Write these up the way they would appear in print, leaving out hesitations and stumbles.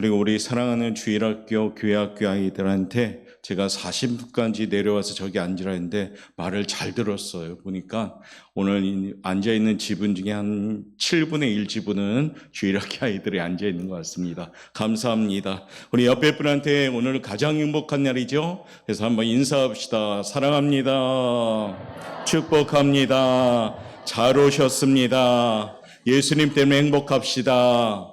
그리고 우리 사랑하는 주일학교 교회학교 아이들한테 제가 40분까지 내려와서 저기 앉으라 했는데 말을 잘 들었어요. 보니까 오늘 앉아있는 지분 중에 한 7분의 1 지분은 주일학교 아이들이 앉아있는 것 같습니다. 감사합니다. 우리 옆에 분한테 오늘 가장 행복한 날이죠. 그래서 한번 인사합시다. 사랑합니다. 축복합니다. 잘 오셨습니다. 예수님 때문에 행복합시다.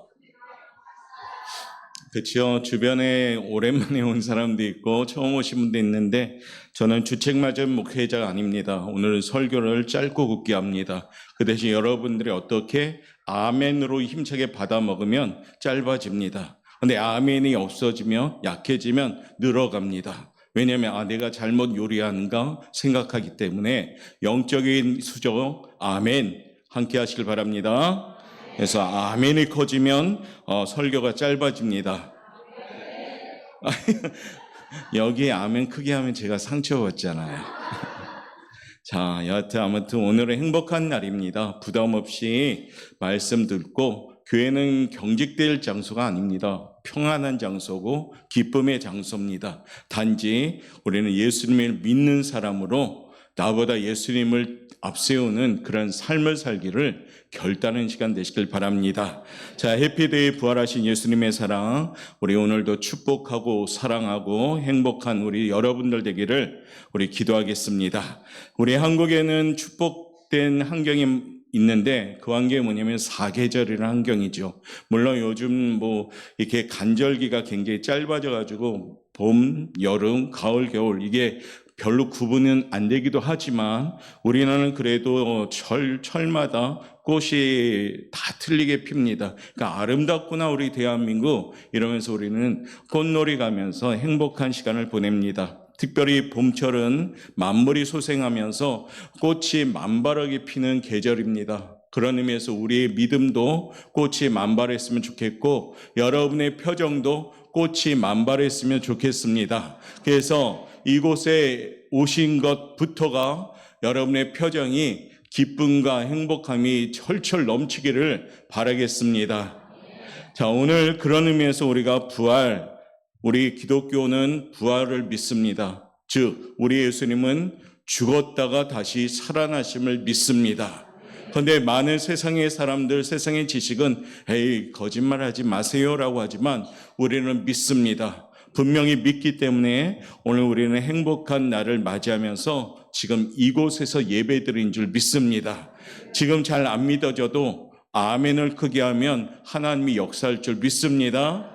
그렇죠. 주변에 오랜만에 온 사람도 있고 처음 오신 분도 있는데 저는 주책맞은 목회자가 아닙니다. 오늘 설교를 짧고 굵게 합니다. 그 대신 여러분들이 어떻게 아멘으로 힘차게 받아 먹으면 짧아집니다. 근데 아멘이 없어지면 약해지면 늘어갑니다. 왜냐하면 내가 잘못 요리하는가 생각하기 때문에 영적인 수적 아멘 함께 하시길 바랍니다. 그래서 아멘이 커지면 설교가 짧아집니다. 여기 아멘 크게 하면 제가 상처받잖아요. 자, 여하튼 아무튼 오늘은 행복한 날입니다. 부담 없이 말씀 듣고 교회는 경직될 장소가 아닙니다. 평안한 장소고 기쁨의 장소입니다. 단지 우리는 예수님을 믿는 사람으로 나보다 예수님을 앞세우는 그런 삶을 살기를 결단하는 시간 되시길 바랍니다. 자, 해피데이 부활하신 예수님의 사랑, 우리 오늘도 축복하고 사랑하고 행복한 우리 여러분들 되기를 우리 기도하겠습니다. 우리 한국에는 축복된 환경이 있는데 그 환경이 뭐냐면 사계절이라는 환경이죠. 물론 요즘 이렇게 간절기가 굉장히 짧아져가지고 봄, 여름, 가을, 겨울 이게 별로 구분은 안 되기도 하지만 우리나라는 그래도 철마다 꽃이 다 틀리게 핍니다. 그러니까 아름답구나 우리 대한민국 이러면서 우리는 꽃놀이 가면서 행복한 시간을 보냅니다. 특별히 봄철은 만물이 소생하면서 꽃이 만발하게 피는 계절입니다. 그런 의미에서 우리의 믿음도 꽃이 만발했으면 좋겠고 여러분의 표정도 꽃이 만발했으면 좋겠습니다. 그래서 이곳에 오신 것부터가 여러분의 표정이 기쁨과 행복함이 철철 넘치기를 바라겠습니다. 자, 오늘 그런 의미에서 우리가 우리 기독교는 부활을 믿습니다. 즉, 우리 예수님은 죽었다가 다시 살아나심을 믿습니다. 그런데 많은 세상의 사람들, 세상의 지식은 거짓말하지 마세요라고 하지만 우리는 믿습니다. 분명히 믿기 때문에 오늘 우리는 행복한 날을 맞이하면서 지금 이곳에서 예배드린 줄 믿습니다. 지금 잘 안 믿어져도 아멘을 크게 하면 하나님이 역사할 줄 믿습니다.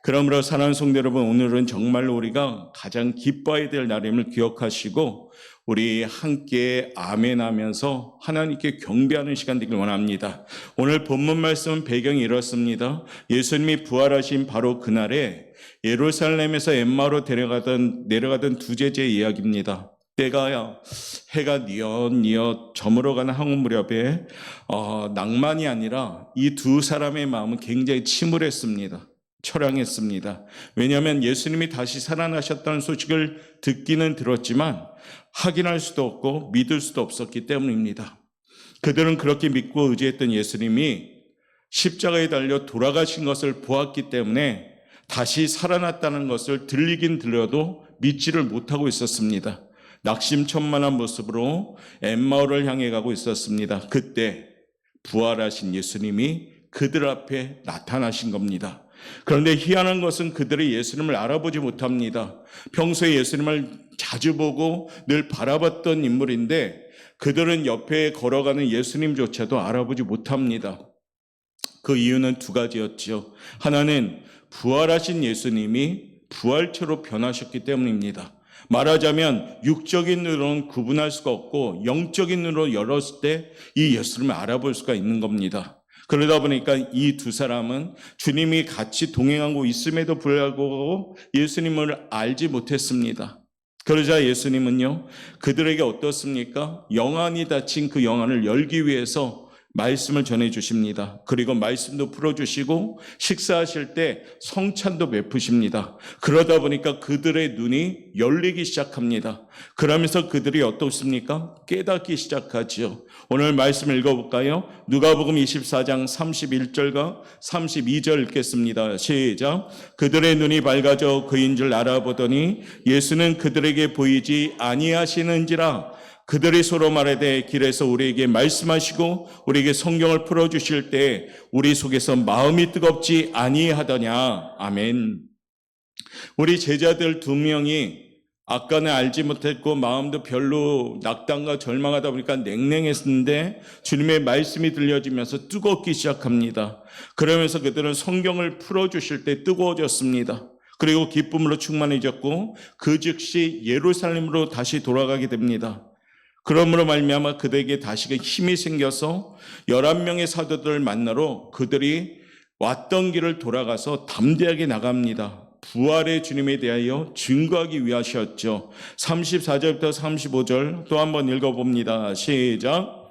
그러므로 사랑하는 성도 여러분, 오늘은 정말로 우리가 가장 기뻐해야 될 날임을 기억하시고 우리 함께 아멘하면서 하나님께 경배하는 시간 되길 원합니다. 오늘 본문 말씀 배경이 이렇습니다. 예수님이 부활하신 바로 그날에 예루살렘에서 엠마오로 내려가던 두 제자의 이야기입니다. 때가 해가 뉘엿뉘엿 저물어가는 황혼 무렵에 낭만이 아니라 이 두 사람의 마음은 굉장히 침울했습니다. 처량했습니다. 왜냐하면 예수님이 다시 살아나셨다는 소식을 듣기는 들었지만 확인할 수도 없고 믿을 수도 없었기 때문입니다. 그들은 그렇게 믿고 의지했던 예수님이 십자가에 달려 돌아가신 것을 보았기 때문에 다시 살아났다는 것을 들리긴 들려도 믿지를 못하고 있었습니다. 낙심천만한 모습으로 엠마오를 향해 가고 있었습니다. 그때 부활하신 예수님이 그들 앞에 나타나신 겁니다. 그런데 희한한 것은 그들이 예수님을 알아보지 못합니다. 평소에 예수님을 자주 보고 늘 바라봤던 인물인데 그들은 옆에 걸어가는 예수님조차도 알아보지 못합니다. 그 이유는 두 가지였죠. 하나는 부활하신 예수님이 부활체로 변하셨기 때문입니다. 말하자면 육적인 눈으로는 구분할 수가 없고 영적인 눈으로 열었을 때 이 예수님을 알아볼 수가 있는 겁니다. 그러다 보니까 이 두 사람은 주님이 같이 동행하고 있음에도 불구하고 예수님을 알지 못했습니다. 그러자 예수님은요, 그들에게 어떻습니까? 영안이 닫힌 그 영안을 열기 위해서 말씀을 전해주십니다. 그리고 말씀도 풀어주시고 식사하실 때 성찬도 베푸십니다. 그러다 보니까 그들의 눈이 열리기 시작합니다. 그러면서 그들이 어떻습니까? 깨닫기 시작하지요. 오늘 말씀 읽어볼까요? 누가복음 24장 31절과 32절 읽겠습니다. 시작. 그들의 눈이 밝아져 그인 줄 알아보더니 예수는 그들에게 보이지 아니하시는지라. 그들이 서로 말하되 길에서 우리에게 말씀하시고 우리에게 성경을 풀어주실 때 우리 속에서 마음이 뜨겁지 아니하더냐. 아멘. 우리 제자들 2명이 아까는 알지 못했고 마음도 별로 낙담과 절망하다 보니까 냉랭했는데 주님의 말씀이 들려지면서 뜨겁기 시작합니다. 그러면서 그들은 성경을 풀어주실 때 뜨거워졌습니다. 그리고 기쁨으로 충만해졌고 그 즉시 예루살렘으로 다시 돌아가게 됩니다. 그러므로 말미암아 그들에게 다시금 힘이 생겨서 11명의 사도들을 만나러 그들이 왔던 길을 돌아가서 담대하게 나갑니다. 부활의 주님에 대하여 증거하기 위하셨죠. 34절부터 35절 또 한번 읽어봅니다. 시작.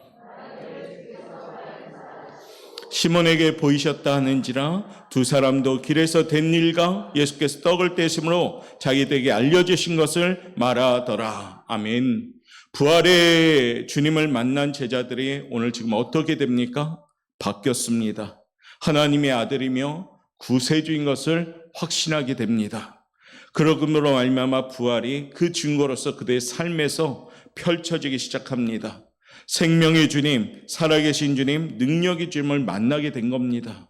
시몬에게 보이셨다 하는지라 두 사람도 길에서 된 일과 예수께서 떡을 떼심으로 자기들에게 알려주신 것을 말하더라. 아멘. 부활의 주님을 만난 제자들이 오늘 지금 어떻게 됩니까? 바뀌었습니다. 하나님의 아들이며 구세주인 것을 확신하게 됩니다. 그러므로 말미암아 부활이 그 증거로서 그들의 삶에서 펼쳐지기 시작합니다. 생명의 주님, 살아계신 주님, 능력의 주님을 만나게 된 겁니다.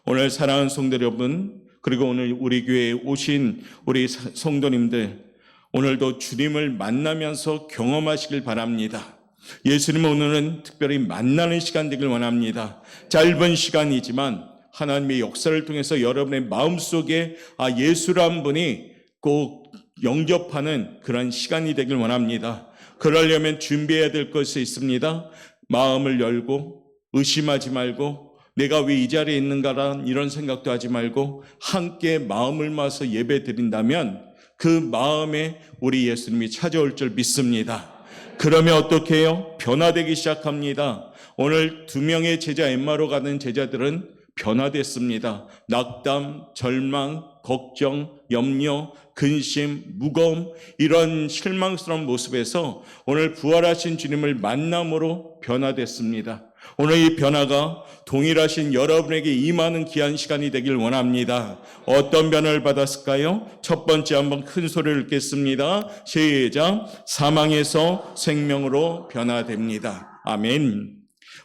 오늘 사랑하는 성도 여러분, 그리고 오늘 우리 교회에 오신 우리 성도님들, 오늘도 주님을 만나면서 경험하시길 바랍니다. 예수님은 오늘은 특별히 만나는 시간 되길 원합니다. 짧은 시간이지만 하나님의 역사를 통해서 여러분의 마음속에 예수란 분이 꼭 영접하는 그런 시간이 되길 원합니다. 그러려면 준비해야 될 것이 있습니다. 마음을 열고 의심하지 말고 내가 왜 이 자리에 있는가라는 이런 생각도 하지 말고 함께 마음을 모아서 예배 드린다면 그 마음에 우리 예수님이 찾아올 줄 믿습니다. 그러면 어떻게 해요? 변화되기 시작합니다. 오늘 2명의 제자 엠마오로 가는 제자들은 변화됐습니다. 낙담, 절망, 걱정, 염려, 근심, 무거움, 이런 실망스러운 모습에서 오늘 부활하신 주님을 만남으로 변화됐습니다. 오늘 이 변화가 동일하신 여러분에게 임하는 귀한 시간이 되길 원합니다. 어떤 변화를 받았을까요? 첫 번째 한번 큰 소리를 읽겠습니다. 시작. 사망에서 생명으로 변화됩니다. 아멘.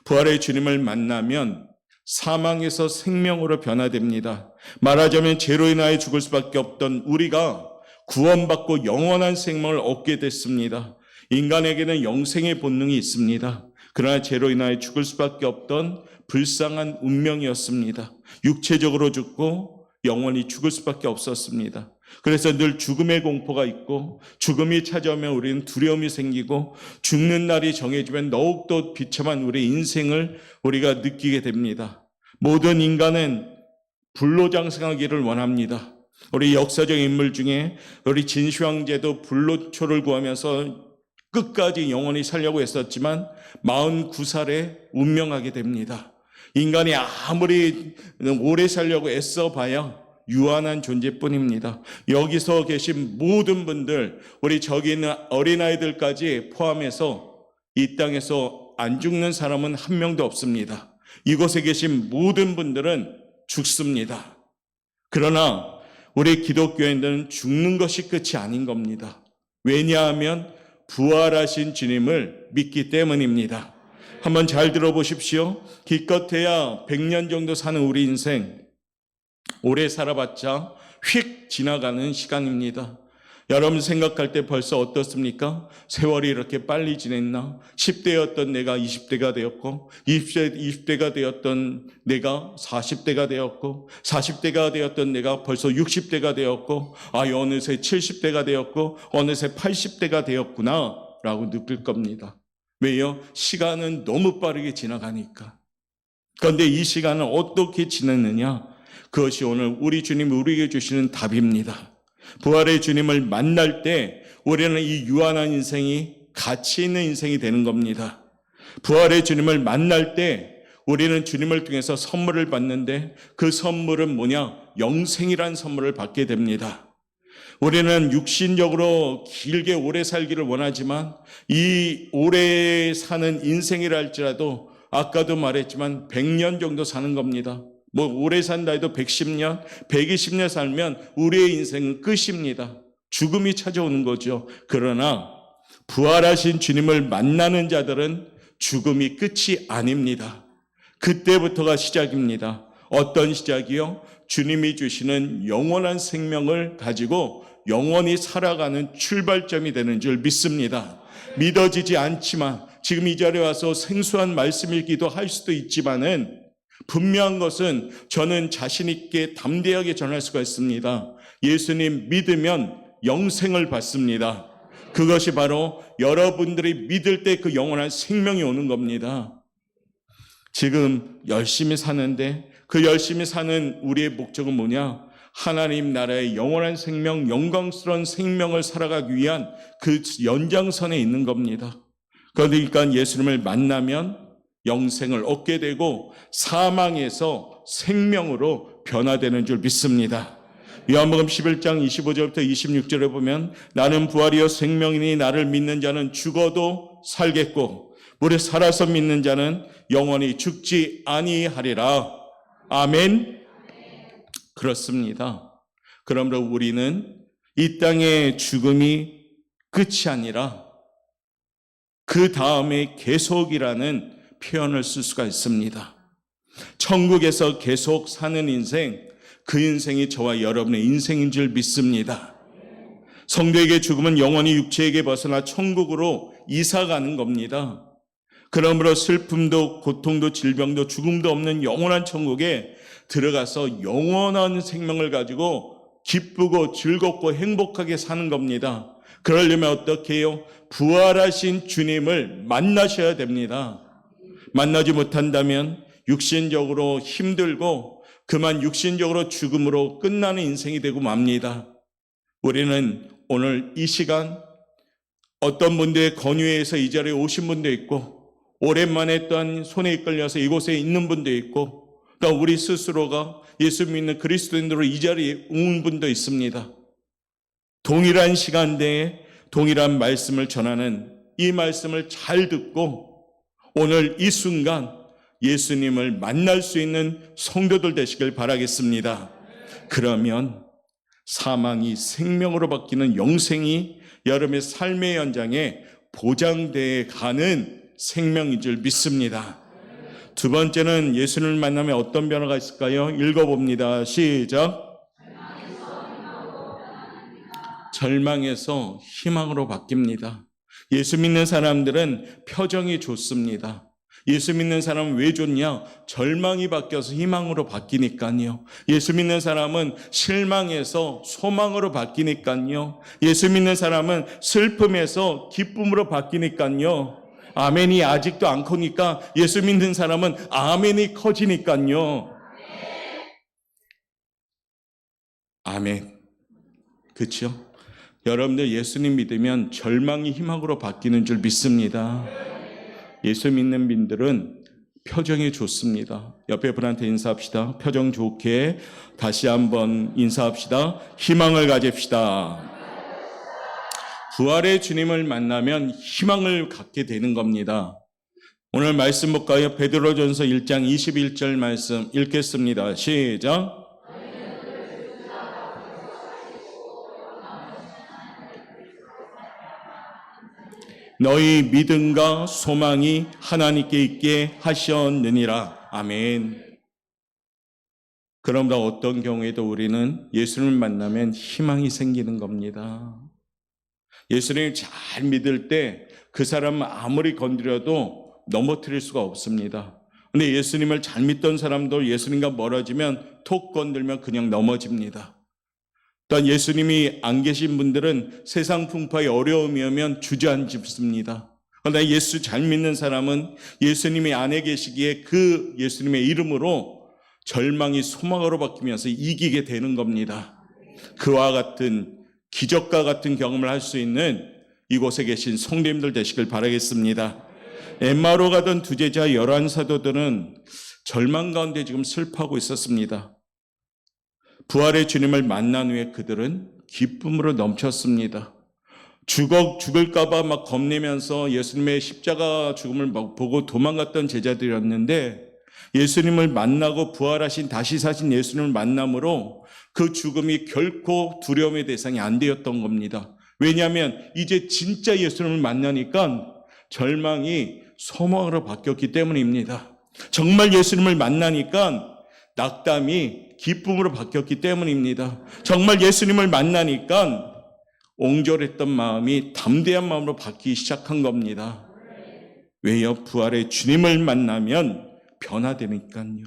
부활의 주님을 만나면 사망에서 생명으로 변화됩니다. 말하자면 죄로 인하여 죽을 수밖에 없던 우리가 구원받고 영원한 생명을 얻게 됐습니다. 인간에게는 영생의 본능이 있습니다. 그러나 죄로 인하여 죽을 수밖에 없던 불쌍한 운명이었습니다. 육체적으로 죽고 영원히 죽을 수밖에 없었습니다. 그래서 늘 죽음의 공포가 있고 죽음이 찾아오면 우리는 두려움이 생기고 죽는 날이 정해지면 더욱더 비참한 우리 인생을 우리가 느끼게 됩니다. 모든 인간은 불로장생하기를 원합니다. 우리 역사적 인물 중에 우리 진시황제도 불로초를 구하면서 끝까지 영원히 살려고 했었지만 49살에 운명하게 됩니다. 인간이 아무리 오래 살려고 애써봐야 유한한 존재뿐입니다. 여기서 계신 모든 분들, 우리 저기 있는 어린아이들까지 포함해서 이 땅에서 안 죽는 사람은 한 명도 없습니다. 이곳에 계신 모든 분들은 죽습니다. 그러나 우리 기독교인들은 죽는 것이 끝이 아닌 겁니다. 왜냐하면 부활하신 주님을 믿기 때문입니다. 한번 잘 들어보십시오. 기껏해야 100년 정도 사는 우리 인생, 오래 살아봤자 휙 지나가는 시간입니다. 여러분 생각할 때 벌써 어떻습니까? 세월이 이렇게 빨리 지냈나? 10대였던 내가 20대가 되었고 20대가 되었던 내가 40대가 되었고 40대가 되었던 내가 벌써 60대가 되었고 어느새 70대가 되었고 어느새 80대가 되었구나 라고 느낄 겁니다. 왜요? 시간은 너무 빠르게 지나가니까. 그런데 이 시간은 어떻게 지냈느냐? 그것이 오늘 우리 주님이 우리에게 주시는 답입니다. 부활의 주님을 만날 때 우리는 이 유한한 인생이 가치 있는 인생이 되는 겁니다. 부활의 주님을 만날 때 우리는 주님을 통해서 선물을 받는데 그 선물은 뭐냐? 영생이란 선물을 받게 됩니다. 우리는 육신적으로 길게 오래 살기를 원하지만 이 오래 사는 인생이라 할지라도 아까도 말했지만 100년 정도 사는 겁니다. 뭐 오래 산다 해도 110년, 120년 살면 우리의 인생은 끝입니다. 죽음이 찾아오는 거죠. 그러나 부활하신 주님을 만나는 자들은 죽음이 끝이 아닙니다. 그때부터가 시작입니다. 어떤 시작이요? 주님이 주시는 영원한 생명을 가지고 영원히 살아가는 출발점이 되는 줄 믿습니다. 믿어지지 않지만 지금 이 자리에 와서 생소한 말씀이기도 할 수도 있지만은 분명한 것은 저는 자신 있게 담대하게 전할 수가 있습니다. 예수님 믿으면 영생을 받습니다. 그것이 바로 여러분들이 믿을 때 그 영원한 생명이 오는 겁니다. 지금 열심히 사는데 그 열심히 사는 우리의 목적은 뭐냐? 하나님 나라의 영원한 생명, 영광스러운 생명을 살아가기 위한 그 연장선에 있는 겁니다. 그러니까 예수님을 만나면 영생을 얻게 되고 사망에서 생명으로 변화되는 줄 믿습니다. 요한복음 11장 25절부터 26절에 보면 나는 부활이요 생명이니 나를 믿는 자는 죽어도 살겠고 무릇 살아서 믿는 자는 영원히 죽지 아니하리라. 아멘. 그렇습니다. 그러므로 우리는 이 땅의 죽음이 끝이 아니라 그 다음에 계속이라는 표현을 쓸 수가 있습니다. 천국에서 계속 사는 인생, 그 인생이 저와 여러분의 인생인 줄 믿습니다. 성도에게 죽음은 영원히 육체에게 벗어나 천국으로 이사가는 겁니다. 그러므로 슬픔도 고통도 질병도 죽음도 없는 영원한 천국에 들어가서 영원한 생명을 가지고 기쁘고 즐겁고 행복하게 사는 겁니다. 그러려면 어떻게 해요? 부활하신 주님을 만나셔야 됩니다. 만나지 못한다면 육신적으로 힘들고 그만 육신적으로 죽음으로 끝나는 인생이 되고 맙니다. 우리는 오늘 이 시간 어떤 분들의 권유에 의해서 이 자리에 오신 분도 있고 오랜만에 또한 손에 이끌려서 이곳에 있는 분도 있고 또 우리 스스로가 예수 믿는 그리스도인으로 이 자리에 온 분도 있습니다. 동일한 시간대에 동일한 말씀을 전하는 이 말씀을 잘 듣고 오늘 이 순간 예수님을 만날 수 있는 성도들 되시길 바라겠습니다. 그러면 사망이 생명으로 바뀌는 영생이 여러분의 삶의 연장에 보장되어 가는 생명인 줄 믿습니다. 두 번째는 예수님을 만나면 어떤 변화가 있을까요? 읽어봅니다. 시작. 절망에서 희망으로 바뀝니다. 예수 믿는 사람들은 표정이 좋습니다. 예수 믿는 사람은 왜 좋냐? 절망이 바뀌어서 희망으로 바뀌니까요. 예수 믿는 사람은 실망에서 소망으로 바뀌니까요. 예수 믿는 사람은 슬픔에서 기쁨으로 바뀌니까요. 아멘이 아직도 안 커니까 예수 믿는 사람은 아멘이 커지니까요. 아멘. 그렇죠? 여러분들 예수님 믿으면 절망이 희망으로 바뀌는 줄 믿습니다. 예수 믿는 분들은 표정이 좋습니다. 옆에 분한테 인사합시다. 표정 좋게 다시 한번 인사합시다. 희망을 가집시다. 부활의 주님을 만나면 희망을 갖게 되는 겁니다. 오늘 말씀 볼까요? 베드로전서 1장 21절 말씀 읽겠습니다. 시작. 너희 믿음과 소망이 하나님께 있게 하셨느니라. 아멘. 그러므로 어떤 경우에도 우리는 예수님을 만나면 희망이 생기는 겁니다. 예수님을 잘 믿을 때 그 사람은 아무리 건드려도 넘어뜨릴 수가 없습니다. 근데 예수님을 잘 믿던 사람도 예수님과 멀어지면 톡 건들면 그냥 넘어집니다. 또한 예수님이 안 계신 분들은 세상 풍파에 어려움이 오면 주저앉습니다. 그러나 예수 잘 믿는 사람은 예수님이 안에 계시기에 그 예수님의 이름으로 절망이 소망으로 바뀌면서 이기게 되는 겁니다. 그와 같은 기적과 같은 경험을 할 수 있는 이곳에 계신 성도님들 되시길 바라겠습니다. 엠마오로 가던 두 제자 11사도들은 절망 가운데 지금 슬퍼하고 있었습니다. 부활의 주님을 만난 후에 그들은 기쁨으로 넘쳤습니다. 죽을까봐 막 겁내면서 예수님의 십자가 죽음을 막 보고 도망갔던 제자들이었는데, 예수님을 만나고 부활하신 다시 사신 예수님을 만남으로 그 죽음이 결코 두려움의 대상이 안 되었던 겁니다. 왜냐하면 이제 진짜 예수님을 만나니까 절망이 소망으로 바뀌었기 때문입니다. 정말 예수님을 만나니까 낙담이 기쁨으로 바뀌었기 때문입니다. 정말 예수님을 만나니까 옹졸했던 마음이 담대한 마음으로 바뀌기 시작한 겁니다. 왜요? 부활의 주님을 만나면 변화되니까요.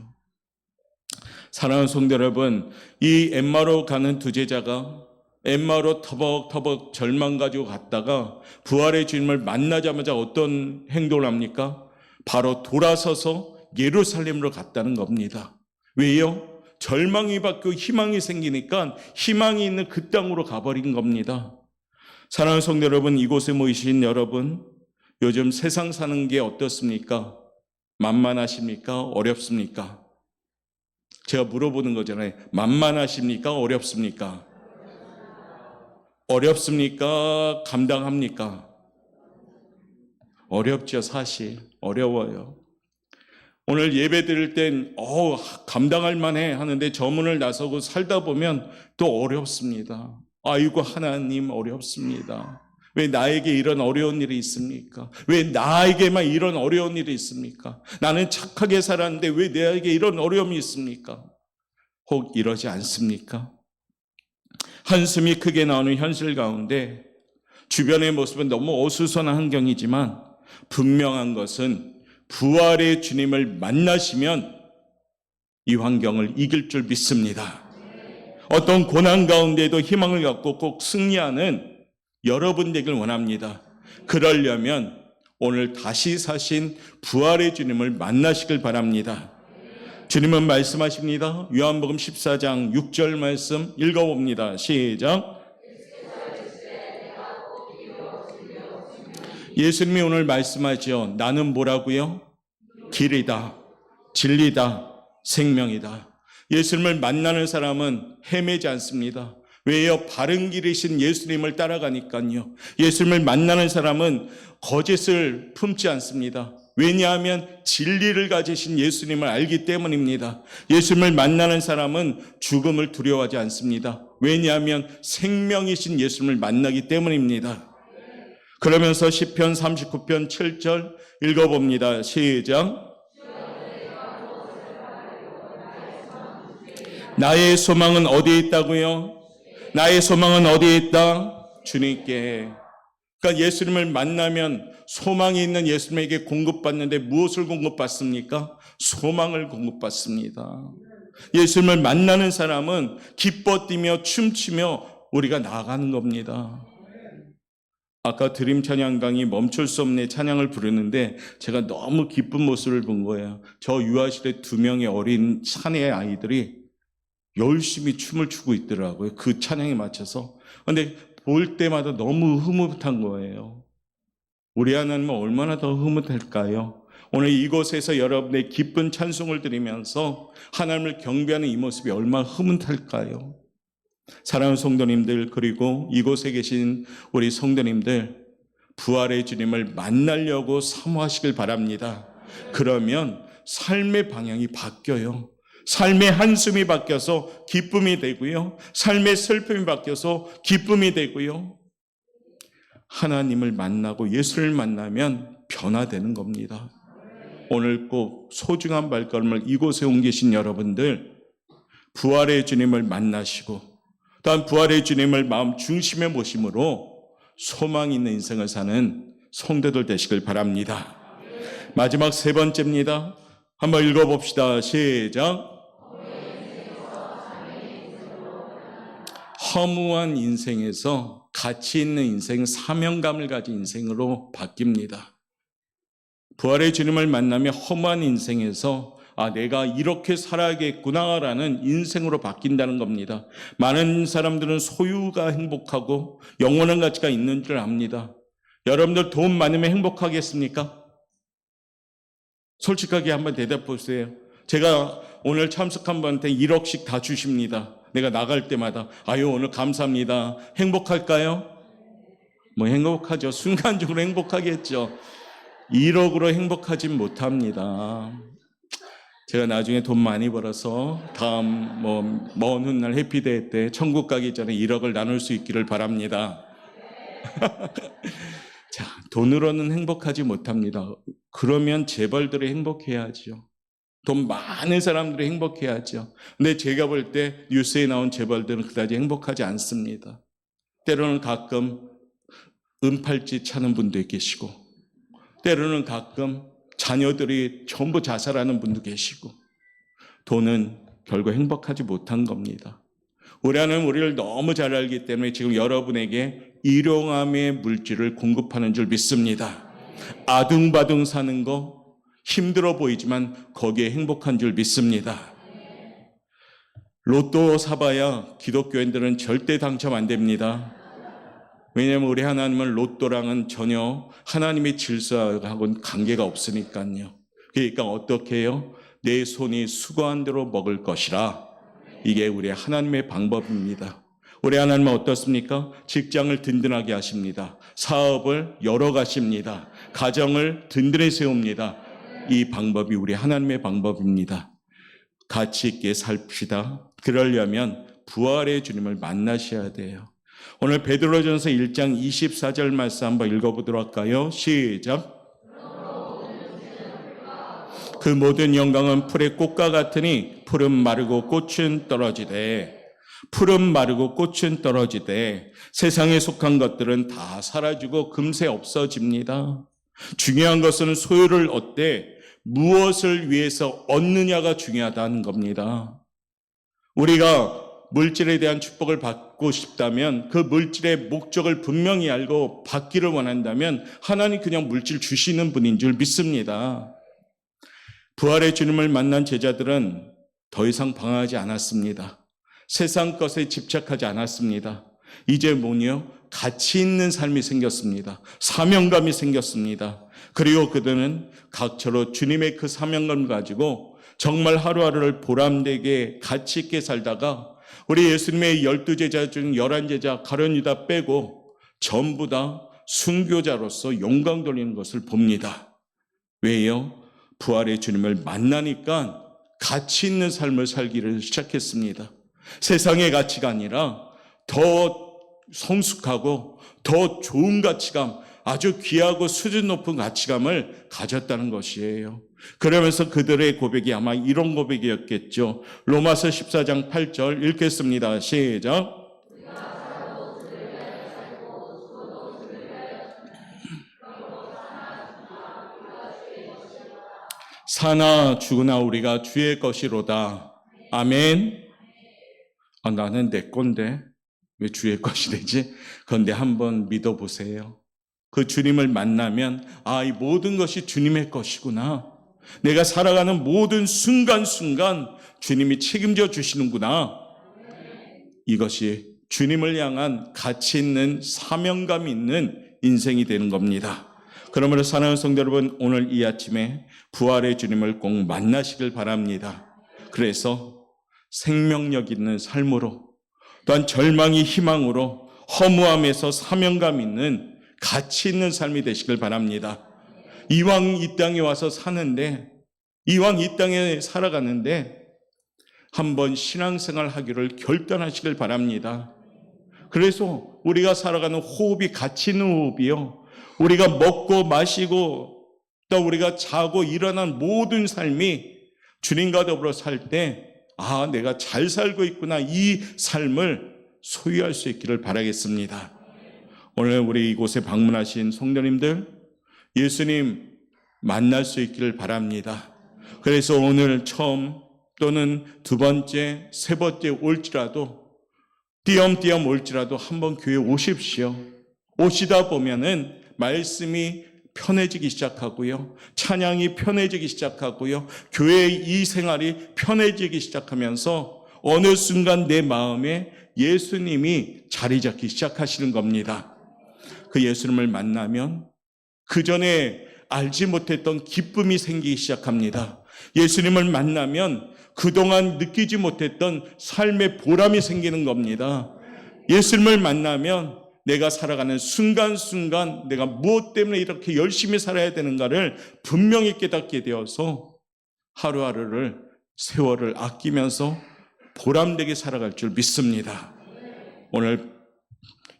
사랑하는 성도 여러분, 이 엠마오로 가는 두 제자가 엠마오로 터벅터벅 절망 가지고 갔다가 부활의 주님을 만나자마자 어떤 행동을 합니까? 바로 돌아서서 예루살렘으로 갔다는 겁니다. 왜요? 절망이 바뀌고 희망이 생기니까 희망이 있는 그 땅으로 가버린 겁니다. 사랑하는 성도 여러분, 이곳에 모이신 여러분, 요즘 세상 사는 게 어떻습니까? 만만하십니까? 어렵습니까? 제가 물어보는 거잖아요. 만만하십니까? 어렵습니까? 어렵습니까? 감당합니까? 어렵죠, 사실. 어려워요. 오늘 예배 드릴 땐 감당할 만해 하는데 저문을 나서고 살다 보면 또 어렵습니다. 아이고 하나님 어렵습니다. 왜 나에게 이런 어려운 일이 있습니까? 왜 나에게만 이런 어려운 일이 있습니까? 나는 착하게 살았는데 왜 나에게 이런 어려움이 있습니까? 혹 이러지 않습니까? 한숨이 크게 나오는 현실 가운데 주변의 모습은 너무 어수선한 환경이지만 분명한 것은 부활의 주님을 만나시면 이 환경을 이길 줄 믿습니다. 어떤 고난 가운데에도 희망을 갖고 꼭 승리하는 여러분 되길 원합니다. 그러려면 오늘 다시 사신 부활의 주님을 만나시길 바랍니다. 주님은 말씀하십니다. 요한복음 14장 6절 말씀 읽어봅니다. 시작. 예수님이 오늘 말씀하죠. 나는 뭐라고요? 길이다, 진리다, 생명이다. 예수님을 만나는 사람은 헤매지 않습니다. 왜요? 바른 길이신 예수님을 따라가니까요. 예수님을 만나는 사람은 거짓을 품지 않습니다. 왜냐하면 진리를 가지신 예수님을 알기 때문입니다. 예수님을 만나는 사람은 죽음을 두려워하지 않습니다. 왜냐하면 생명이신 예수님을 만나기 때문입니다. 그러면서 시편 39편 7절 읽어봅니다. 시작. 나의 소망은 어디에 있다고요? 나의 소망은 어디에 있다? 주님께. 그러니까 예수님을 만나면 소망이 있는 예수님에게 공급받는데 무엇을 공급받습니까? 소망을 공급받습니다. 예수님을 만나는 사람은 기뻐 뛰며 춤추며 우리가 나아가는 겁니다. 아까 드림 찬양강이 멈출 수 없는 찬양을 부르는데 제가 너무 기쁜 모습을 본 거예요. 저 유아실에 2명의 어린 사내 아이들이 열심히 춤을 추고 있더라고요. 그 찬양에 맞춰서. 근데 볼 때마다 너무 흐뭇한 거예요. 우리 하나님은 얼마나 더 흐뭇할까요? 오늘 이곳에서 여러분의 기쁜 찬송을 드리면서 하나님을 경배하는 이 모습이 얼마나 흐뭇할까요? 사랑하는 성도님들, 그리고 이곳에 계신 우리 성도님들, 부활의 주님을 만나려고 사모하시길 바랍니다. 그러면 삶의 방향이 바뀌어요. 삶의 한숨이 바뀌어서 기쁨이 되고요. 삶의 슬픔이 바뀌어서 기쁨이 되고요. 하나님을 만나고 예수를 만나면 변화되는 겁니다. 오늘 꼭 소중한 발걸음을 이곳에 온 계신 여러분들, 부활의 주님을 만나시고 또한 부활의 주님을 마음 중심에 모심으로 소망 있는 인생을 사는 성도들 되시길 바랍니다. 마지막 3번째입니다. 한번 읽어봅시다. 시작. 허무한 인생에서 가치 있는 인생, 사명감을 가진 인생으로 바뀝니다. 부활의 주님을 만나며 허무한 인생에서 내가 이렇게 살아야겠구나라는 인생으로 바뀐다는 겁니다. 많은 사람들은 소유가 행복하고 영원한 가치가 있는 줄 압니다. 여러분들 돈 많으면 행복하겠습니까? 솔직하게 한번 대답해 보세요. 제가 오늘 참석한 분한테 1억씩 다 주십니다. 내가 나갈 때마다 아유 오늘 감사합니다. 행복할까요? 뭐 행복하죠. 순간적으로 행복하겠죠. 1억으로 행복하진 못합니다. 제가 나중에 돈 많이 벌어서 다음 먼 훗날 해피데이 때 천국 가기 전에 1억을 나눌 수 있기를 바랍니다. 자, 돈으로는 행복하지 못합니다. 그러면 재벌들이 행복해야죠. 돈 많은 사람들이 행복해야죠. 근데 제가 볼 때 뉴스에 나온 재벌들은 그다지 행복하지 않습니다. 때로는 가끔 은팔찌 차는 분도 계시고, 때로는 가끔 자녀들이 전부 자살하는 분도 계시고, 돈은 결국 행복하지 못한 겁니다. 우리 하나님 우리를 너무 잘 알기 때문에 지금 여러분에게 일용함의 물질을 공급하는 줄 믿습니다. 아둥바둥 사는 거 힘들어 보이지만 거기에 행복한 줄 믿습니다. 로또 사봐야 기독교인들은 절대 당첨 안 됩니다. 왜냐하면 우리 하나님은 로또랑은 전혀 하나님의 질서하고는 관계가 없으니까요. 그러니까 어떻게 해요? 내 손이 수고한 대로 먹을 것이라. 이게 우리 하나님의 방법입니다. 우리 하나님은 어떻습니까? 직장을 든든하게 하십니다. 사업을 열어가십니다. 가정을 든든히 세웁니다. 이 방법이 우리 하나님의 방법입니다. 가치 있게 삽시다. 그러려면 부활의 주님을 만나셔야 돼요. 오늘 베드로전서 1장 24절 말씀 한번 읽어보도록 할까요? 시작. 그 모든 영광은 풀의 꽃과 같으니 풀은 마르고 꽃은 떨어지되, 풀은 마르고 꽃은 떨어지되 세상에 속한 것들은 다 사라지고 금세 없어집니다. 중요한 것은 소유를 얻되 무엇을 위해서 얻느냐가 중요하다는 겁니다. 우리가 물질에 대한 축복을 받고 싶다면 그 물질의 목적을 분명히 알고 받기를 원한다면 하나님 그냥 물질 주시는 분인 줄 믿습니다. 부활의 주님을 만난 제자들은 더 이상 방황하지 않았습니다. 세상 것에 집착하지 않았습니다. 이제 뭐냐? 가치 있는 삶이 생겼습니다. 사명감이 생겼습니다. 그리고 그들은 각처로 주님의 그 사명감을 가지고 정말 하루하루를 보람되게 가치 있게 살다가 우리 예수님의 12제자 중 11제자 가룟 유다 빼고 전부 다 순교자로서 영광 돌리는 것을 봅니다. 왜요? 부활의 주님을 만나니까 가치 있는 삶을 살기를 시작했습니다. 세상의 가치가 아니라 더 성숙하고 더 좋은 가치감, 아주 귀하고 수준 높은 가치감을 가졌다는 것이에요. 그러면서 그들의 고백이 아마 이런 고백이었겠죠. 로마서 14장 8절 읽겠습니다. 시작. 사나 죽으나 우리가 주의 것이로다. 아멘. 나는 내 건데 왜 주의 것이 되지? 그런데 한번 믿어보세요. 그 주님을 만나면 이 모든 것이 주님의 것이구나. 내가 살아가는 모든 순간순간 주님이 책임져 주시는구나. 이것이 주님을 향한 가치 있는 사명감 있는 인생이 되는 겁니다. 그러므로 사랑하는 성도 여러분, 오늘 이 아침에 부활의 주님을 꼭 만나시길 바랍니다. 그래서 생명력 있는 삶으로, 또한 절망이 희망으로, 허무함에서 사명감 있는 가치 있는 삶이 되시길 바랍니다. 이왕 이 땅에 와서 사는데, 이왕 이 땅에 살아가는데 한번 신앙생활 하기를 결단하시길 바랍니다. 그래서 우리가 살아가는 호흡이 가치 있는 호흡이요, 우리가 먹고 마시고 또 우리가 자고 일어난 모든 삶이 주님과 더불어 살 때 내가 잘 살고 있구나, 이 삶을 소유할 수 있기를 바라겠습니다. 오늘 우리 이곳에 방문하신 성도님들, 예수님 만날 수 있기를 바랍니다. 그래서 오늘 처음 또는 두 번째, 세 번째 올지라도, 띄엄띄엄 올지라도 한번 교회 오십시오. 오시다 보면은 말씀이 편해지기 시작하고요, 찬양이 편해지기 시작하고요, 교회의 이 생활이 편해지기 시작하면서 어느 순간 내 마음에 예수님이 자리 잡기 시작하시는 겁니다. 그 예수님을 만나면 그 전에 알지 못했던 기쁨이 생기기 시작합니다. 예수님을 만나면 그동안 느끼지 못했던 삶의 보람이 생기는 겁니다. 예수님을 만나면 내가 살아가는 순간순간 내가 무엇 때문에 이렇게 열심히 살아야 되는가를 분명히 깨닫게 되어서 하루하루를 세월을 아끼면서 보람되게 살아갈 줄 믿습니다. 오늘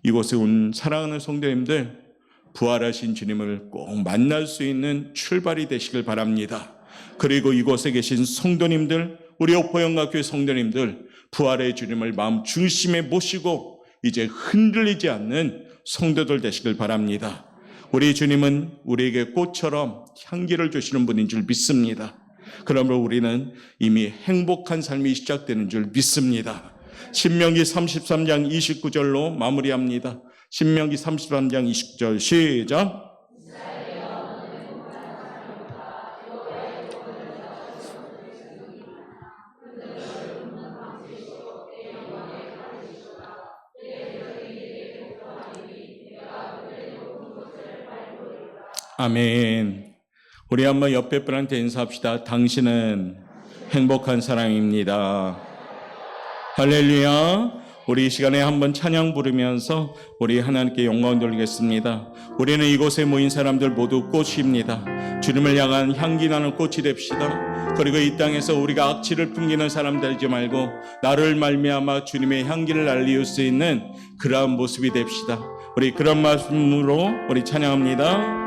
이곳에 온 사랑하는 성도님들, 부활하신 주님을 꼭 만날 수 있는 출발이 되시길 바랍니다. 그리고 이곳에 계신 성도님들, 우리 옥포영가교회 성도님들, 부활의 주님을 마음 중심에 모시고 이제 흔들리지 않는 성도들 되시길 바랍니다. 우리 주님은 우리에게 꽃처럼 향기를 주시는 분인 줄 믿습니다. 그러므로 우리는 이미 행복한 삶이 시작되는 줄 믿습니다. 신명기 33장 29절로 마무리합니다. 신명기 33장 29절 시작. 아멘. 우리 한번 옆에 분한테 인사합시다. 당신은 행복한 사람입니다. 할렐루야. 우리 이 시간에 한번 찬양 부르면서 우리 하나님께 영광 돌리겠습니다. 우리는 이곳에 모인 사람들 모두 꽃입니다. 주님을 향한 향기 나는 꽃이 됩시다. 그리고 이 땅에서 우리가 악취를 풍기는 사람 되지 말고 나를 말미암아 주님의 향기를 알릴 수 있는 그러한 모습이 됩시다. 우리 그런 말씀으로 우리 찬양합니다.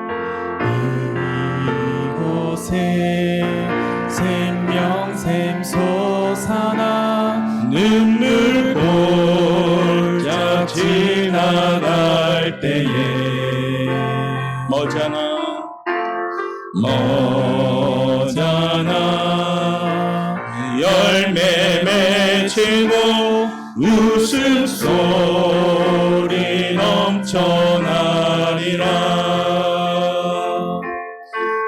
이곳에 생명샘 솟아나 눈물 골짜 지나갈 때에 머잖아 열매 맺히고 웃음소리 넘쳐나리라.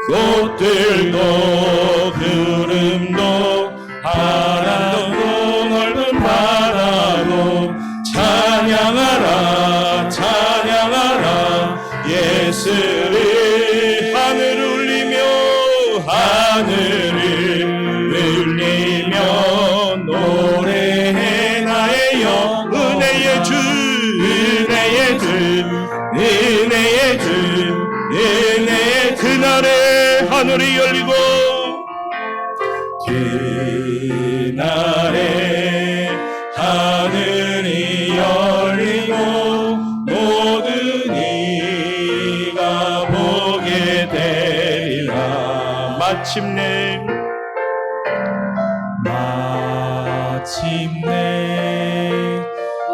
꽃들도 구름도 바람도 넓은 바다도 찬양하라 찬양하라 예수를. 하늘을 울리며 노래해 나의 영. 은혜의 주 은혜의 그날에 하늘이 열리고 그날에 하늘이 열리고 모든 이가 보게 되리라. 마침내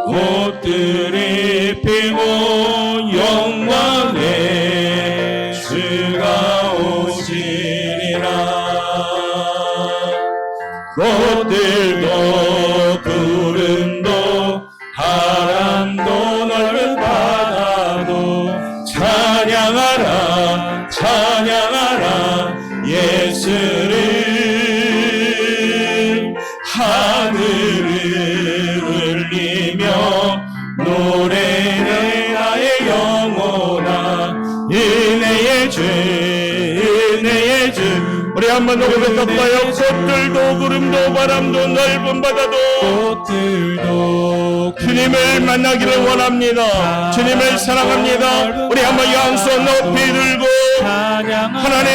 꽃들이 피고 영광의 주가 오시리라. 꽃들도 구름도 바람도 넓은 바다도 찬양하라 찬양하라 예수를. 하늘을 울리며 노래해 나의 영혼아 은혜의 주 우리 한번 노래 섞어요. 꽃들도 구름도 바람도 넓은 바다도 꽃들도 주님을 만나기를 원합니다. 주님을 사랑합니다. 우리 한번 양손 높이 들고 하나님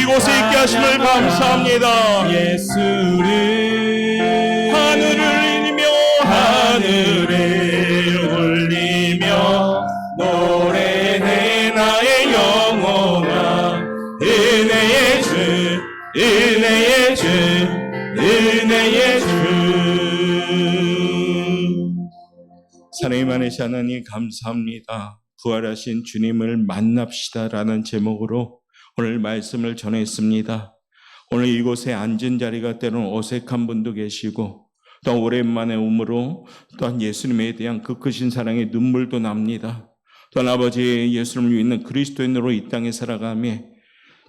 이곳에 있게 하심을 감사합니다. 예수를 하늘을 울리며 노래해 나의 영혼아 은혜의 주 사랑이 많으신 하나님 감사합니다. 부활하신 주님을 만납시다라는 제목으로 오늘 말씀을 전했습니다. 오늘 이곳에 앉은 자리가 때로는 어색한 분도 계시고 또 오랜만에 오므로 또한 예수님에 대한 그 크신 사랑의 눈물도 납니다. 또한 아버지 예수님을 믿는 그리스도인으로 이 땅에 살아가며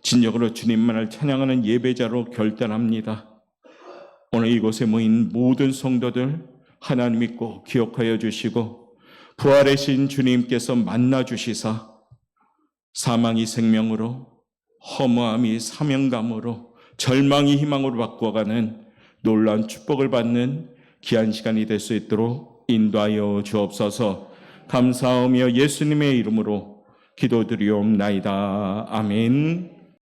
진정으로 주님만을 찬양하는 예배자로 결단합니다. 오늘 이곳에 모인 모든 성도들 하나님이 꼭 기억하여 주시고 부활의 신 주님께서 만나 주시사 사망이 생명으로 허무함이 사명감으로, 절망이 희망으로 바꿔가는 놀라운 축복을 받는 귀한 시간이 될 수 있도록 인도하여 주옵소서. 감사하며 예수님의 이름으로 기도드리옵나이다. 아멘.